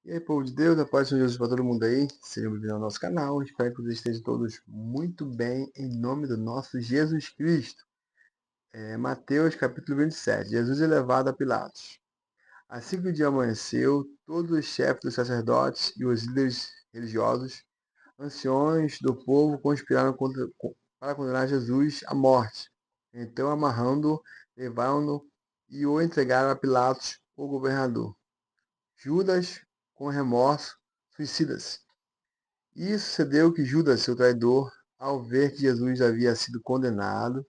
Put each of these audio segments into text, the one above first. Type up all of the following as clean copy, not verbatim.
E aí, povo de Deus, a paz do Senhor Jesus para todo mundo aí. Sejam bem-vindos ao nosso canal. Espero que vocês estejam todos muito bem, em nome do nosso Jesus Cristo. Mateus capítulo 27. Jesus é levado a Pilatos. Assim que o dia amanheceu, todos os chefes dos sacerdotes e os líderes religiosos, anciões do povo, conspiraram para condenar Jesus à morte. Então, amarrando-o, levaram-no e o entregaram a Pilatos, o governador. Judas, com remorso, suicida-se. E sucedeu que Judas, seu traidor, ao ver que Jesus havia sido condenado,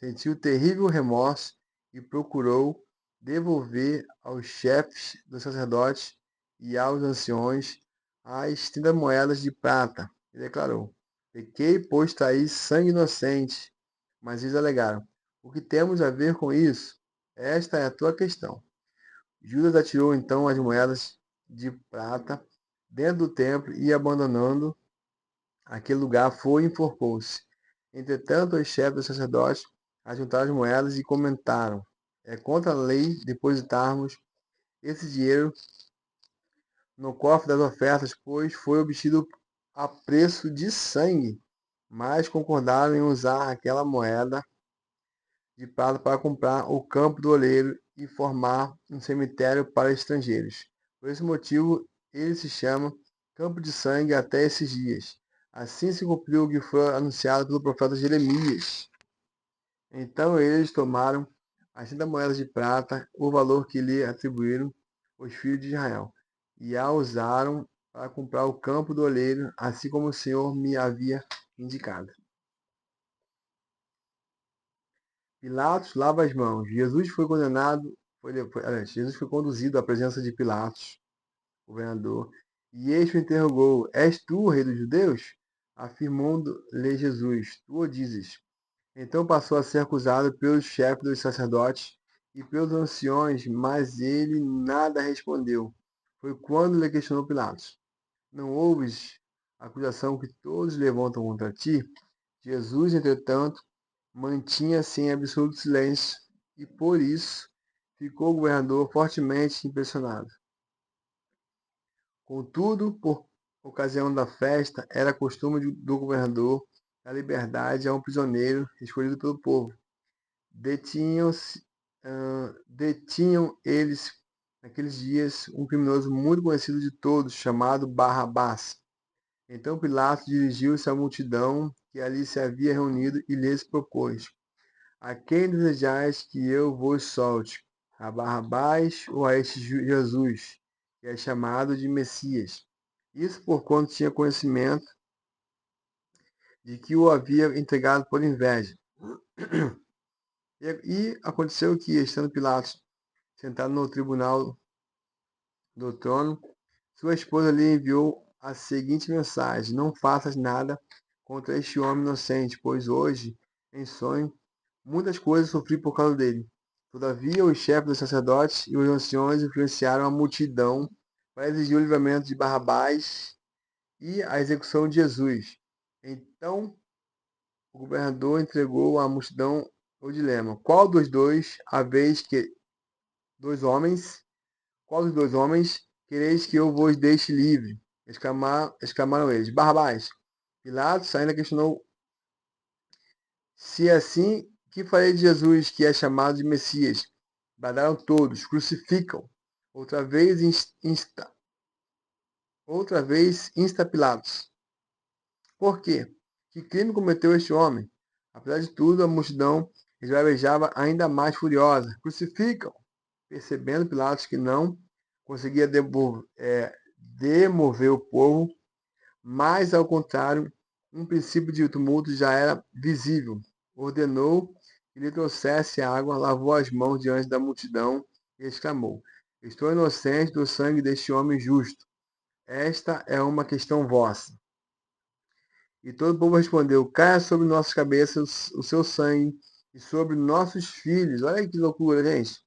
sentiu terrível remorso e procurou devolver aos chefes dos sacerdotes e aos anciões as 30 moedas de prata. E declarou: Pequei, pois traí sangue inocente. Mas eles alegaram: O que temos a ver com isso? Esta é a tua questão. Judas atirou então as moedas de prata dentro do templo e, abandonando aquele lugar, foi e enforcou-se. Entretanto, os chefes dos sacerdotes ajuntaram as moedas e comentaram: É contra a lei depositarmos esse dinheiro no cofre das ofertas, pois foi obtido a preço de sangue. Mas concordaram em usar aquela moeda de prata para comprar o campo do oleiro e formar um cemitério para estrangeiros. Por esse motivo, ele se chama Campo de Sangue até esses dias. Assim se cumpriu o que foi anunciado pelo profeta Jeremias. Então eles tomaram as 30 moedas de prata, o valor que lhe atribuíram os filhos de Israel, e a usaram para comprar o campo do oleiro, assim como o Senhor me havia indicado. Pilatos lava as mãos. Jesus foi condenado, Jesus foi conduzido à presença de Pilatos, governador, e este o interrogou: És tu o rei dos judeus? Afirmando-lhe Jesus: Tu o dizes. Então passou a ser acusado pelos chefes dos sacerdotes e pelos anciões, mas ele nada respondeu. Foi quando lhe questionou Pilatos: Não ouves a acusação que todos levantam contra ti? Jesus, entretanto, mantinha-se em absoluto silêncio e, por isso, ficou o governador fortemente impressionado. Contudo, por ocasião da festa, era costume do governador dar liberdade a um prisioneiro escolhido pelo povo. Detinham eles, naqueles dias, um criminoso muito conhecido de todos, chamado Barrabás. Então Pilatos dirigiu-se à multidão que ali se havia reunido e lhes propôs: A quem desejais que eu vos solte? A Barrabás ou a este Jesus, que é chamado de Messias? Isso porquanto tinha conhecimento de que o havia entregado por inveja. E aconteceu que, estando Pilatos sentado no tribunal do trono, sua esposa lhe enviou a seguinte mensagem: Não faças nada contra este homem inocente, pois hoje, em sonho, muitas coisas sofri por causa dele. Todavia, os chefes dos sacerdotes e os anciões influenciaram a multidão para exigir o livramento de Barrabás e a execução de Jesus. Então, o governador entregou à multidão o dilema: Qual dos dois, a vez que dois homens, qual dos dois homens quereis que eu vos deixe livre? Exclamaram eles: Barrabás. Pilatos ainda questionou: Se é assim, que farei de Jesus, que é chamado de Messias? Bradaram todos: Crucificam. Outra vez insta Pilatos: Por quê? Que crime cometeu este homem? Apesar de tudo, a multidão esbravejava ainda mais furiosa: Crucificam! Percebendo Pilatos que não conseguia demover o povo, mas, ao contrário, um princípio de tumulto já era visível. Ordenou que lhe trouxesse água, lavou as mãos diante da multidão e exclamou: Estou inocente do sangue deste homem justo. Esta é uma questão vossa. E todo o povo respondeu: Caia sobre nossas cabeças o seu sangue e sobre nossos filhos. Olha que loucura, gente.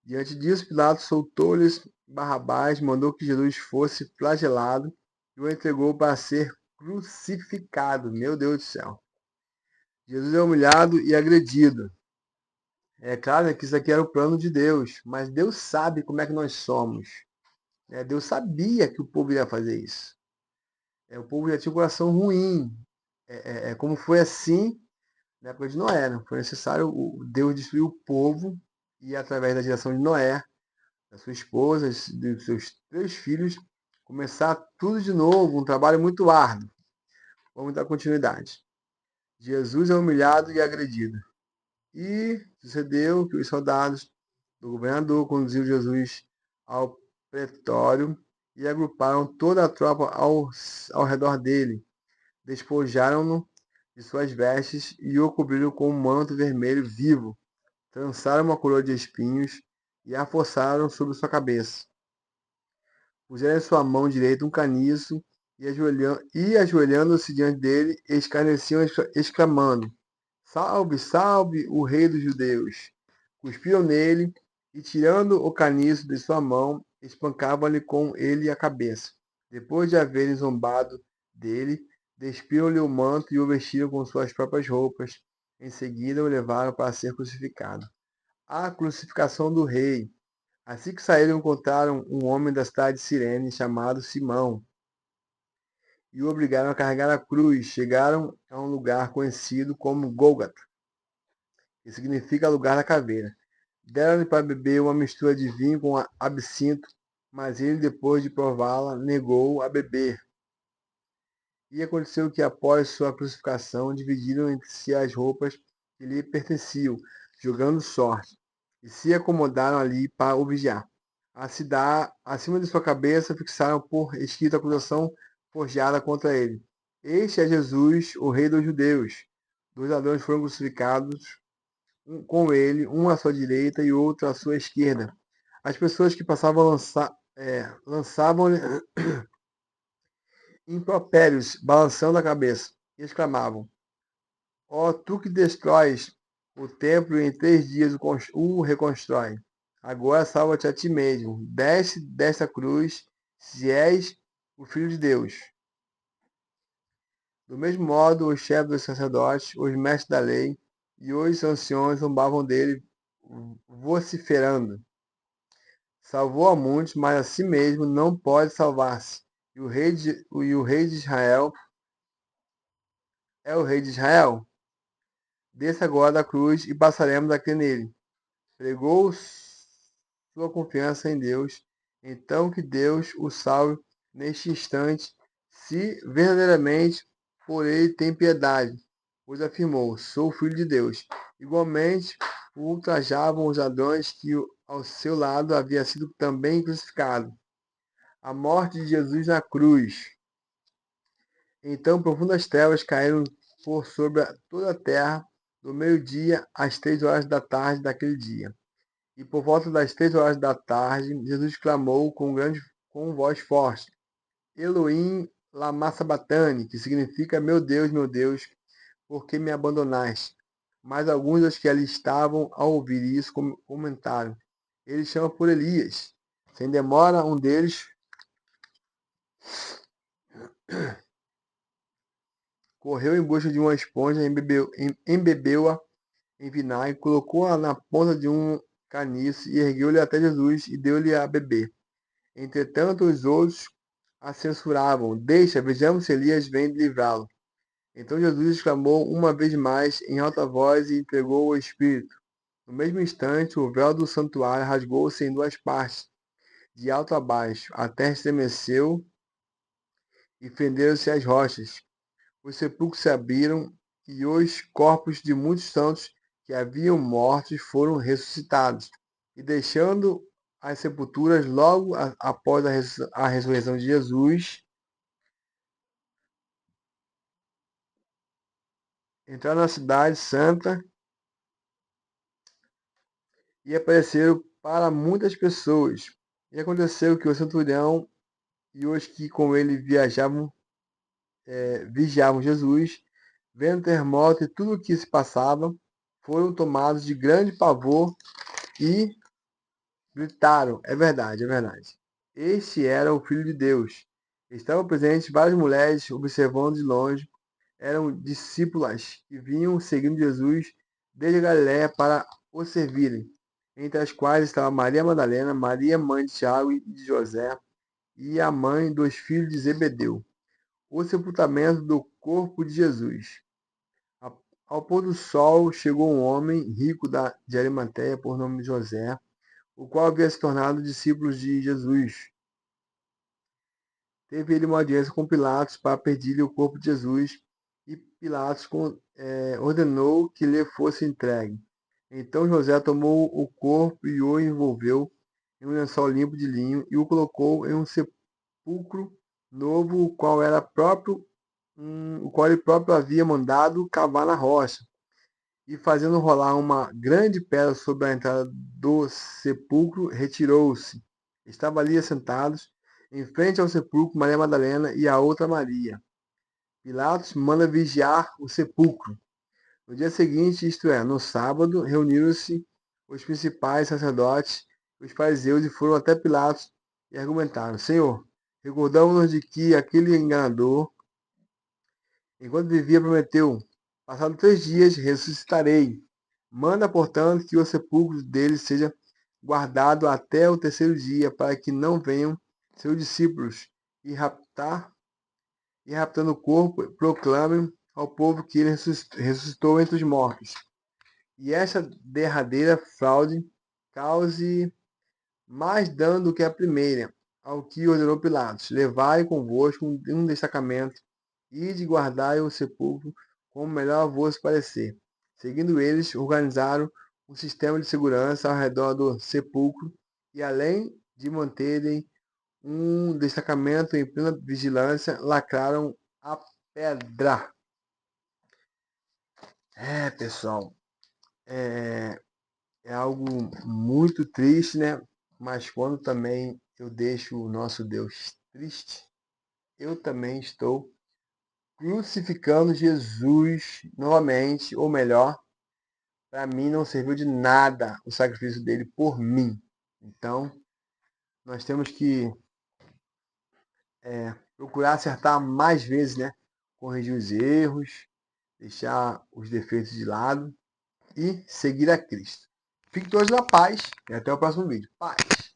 Diante disso, Pilatos soltou-lhes Barrabás, mandou que Jesus fosse flagelado e o entregou para ser crucificado. Meu Deus do céu. Jesus é humilhado e agredido. É claro que isso aqui era o plano de Deus, mas Deus sabe como é que nós somos. Deus sabia que o povo iria fazer isso. O povo já tinha um coração ruim. Como foi assim na época de Noé. Não foi necessário Deus destruir o povo e, através da geração de Noé, da sua esposa, dos seus 3 filhos, começar tudo de novo, um trabalho muito árduo. Vamos dar continuidade. Jesus é humilhado e agredido. E sucedeu que os soldados do governador conduziram Jesus ao pretório e agruparam toda a tropa ao redor dele. Despojaram-no de suas vestes e o cobriram com um manto vermelho vivo. Trançaram uma coroa de espinhos e a forçaram sobre sua cabeça. Puseram em sua mão direita um caniço e ajoelhando-se diante dele, escarneciam, exclamando: Salve, salve, o rei dos judeus! Cuspiram nele e, tirando o caniço de sua mão, espancavam-lhe com ele a cabeça. Depois de haverem zombado dele, despiram-lhe o manto e o vestiram com suas próprias roupas. Em seguida, o levaram para ser crucificado. A crucificação do rei. Assim que saíram, encontraram um homem da cidade de Cirene chamado Simão e o obrigaram a carregar a cruz. Chegaram a um lugar conhecido como Gólgota, que significa lugar da caveira. Deram-lhe para beber uma mistura de vinho com absinto, mas ele, depois de prová-la, negou a beber. E aconteceu que, após sua crucificação, dividiram entre si as roupas que lhe pertenciam, jogando sorte, e se acomodaram ali para o vigiar. Acima de sua cabeça fixaram por escrito a acusação forjada contra ele. Este é Jesus, o rei dos judeus. 2 ladrões foram crucificados com ele, um à sua direita e outro à sua esquerda. As pessoas que passavam lançavam-lhe impropérios, balançando a cabeça, e exclamavam: Ó, tu que destróis o templo e em 3 dias o reconstrói. Agora salva-te a ti mesmo. Desce desta cruz, se és o Filho de Deus. Do mesmo modo, os chefes dos sacerdotes, os mestres da lei e os anciões zombavam dele, vociferando: Salvou a muitos, mas a si mesmo não pode salvar-se. E o rei de Israel é o rei de Israel. Desça agora da cruz e passaremos a crer nele. Pregou sua confiança em Deus, então que Deus o salve neste instante, se verdadeiramente por ele tem piedade, pois afirmou: Sou filho de Deus. Igualmente, o ultrajavam os ladrões que ao seu lado havia sido também crucificado. A morte de Jesus na cruz. Então profundas trevas caíram por sobre toda a terra, do meio-dia às 3 horas da tarde daquele dia. E por volta das 3 horas da tarde, Jesus clamou com voz forte: Elohim lama sabachthani, que significa: meu Deus, por que me abandonaste? Mas alguns dos que ali estavam, ao ouvir isso, comentaram: Ele chama por Elias. Sem demora, um deles correu em busca de uma esponja, embebeu-a em vinagre, colocou-a na ponta de um caniço e ergueu-lhe até Jesus e deu-lhe a beber. Entretanto, os outros a censuravam: Deixa, vejamos se Elias vem livrá-lo. Então Jesus exclamou uma vez mais em alta voz e entregou o Espírito. No mesmo instante, o véu do santuário rasgou-se em 2 partes, de alto a baixo. A terra estremeceu e fenderam-se as rochas. Os sepulcros se abriram e os corpos de muitos santos que haviam mortos foram ressuscitados. E deixando as sepulturas logo após a ressurreição de Jesus, entraram na cidade santa e apareceram para muitas pessoas. E aconteceu que o centurião e os que com ele vigiavam Jesus, vendo o terremoto e tudo o que se passava, foram tomados de grande pavor e gritaram: É verdade, é verdade. Este era o Filho de Deus. Estavam presentes várias mulheres observando de longe. Eram discípulas que vinham seguindo Jesus desde a Galiléia para o servirem, entre as quais estava Maria Madalena, Maria, mãe de Tiago e de José, e a mãe dos filhos de Zebedeu. O sepultamento do corpo de Jesus. Ao pôr do sol chegou um homem rico de Arimateia, por nome de José, o qual havia se tornado discípulo de Jesus. Teve ele uma audiência com Pilatos para pedir-lhe o corpo de Jesus, e Pilatos ordenou que lhe fosse entregue. Então José tomou o corpo e o envolveu em um lençol limpo de linho e o colocou em um sepulcro novo, o qual ele próprio havia mandado cavar na rocha. E fazendo rolar uma grande pedra sobre a entrada do sepulcro, retirou-se. Estavam ali assentados, em frente ao sepulcro, Maria Madalena e a outra Maria. Pilatos manda vigiar o sepulcro. No dia seguinte, isto é, no sábado, reuniram-se os principais sacerdotes e os fariseus e foram até Pilatos e argumentaram: Senhor, recordamos-nos de que aquele enganador, enquanto vivia, prometeu: passados 3 dias ressuscitarei. Manda, portanto, que o sepulcro dele seja guardado até o terceiro dia, para que não venham seus discípulos e raptando o corpo, proclamem ao povo que ele ressuscitou entre os mortos. E esta derradeira fraude cause mais dano do que a primeira, ao que ordenou Pilatos: levai convosco um destacamento e de guardai o sepulcro como melhor vos parecer. Seguindo eles, organizaram um sistema de segurança ao redor do sepulcro e, além de manterem um destacamento em plena vigilância, lacraram a pedra. Pessoal, é algo muito triste, né? Mas quando também eu deixo o nosso Deus triste, eu também estou crucificando Jesus novamente, ou melhor, para mim não serviu de nada o sacrifício dele por mim. Então, nós temos que procurar acertar mais vezes, né? Corrigir os erros, deixar os defeitos de lado e seguir a Cristo. Fique todos na paz e até o próximo vídeo. Paz!